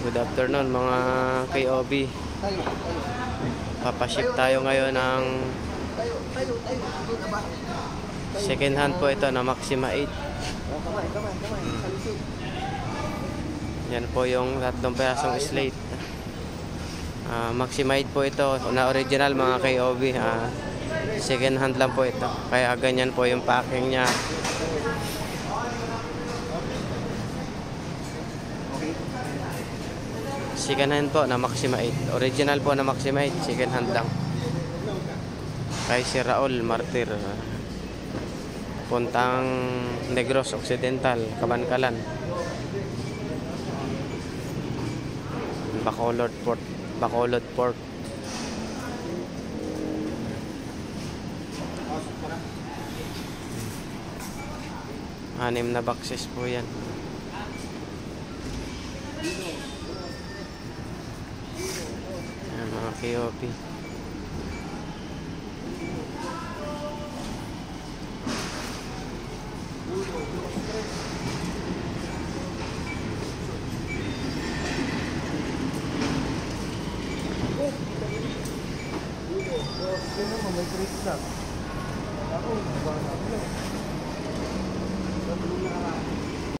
Good afternoon mga KOB. Papaship tayo ngayon ng second hand po ito na Maxima 8. Yan po yung tatlong perasong slate. Maxima 8 po ito na original mga KOB. Second hand lang po ito. Kaya ganyan po yung packing niya. Second hand po na Maxima 8. Original po na Maxima 8. Second hand lang. Kay si Raul Martir. Puntang Negros Occidental, Kabankalan. Bacolod Port. Anim na boxes po yan. Ayan, mga KOP.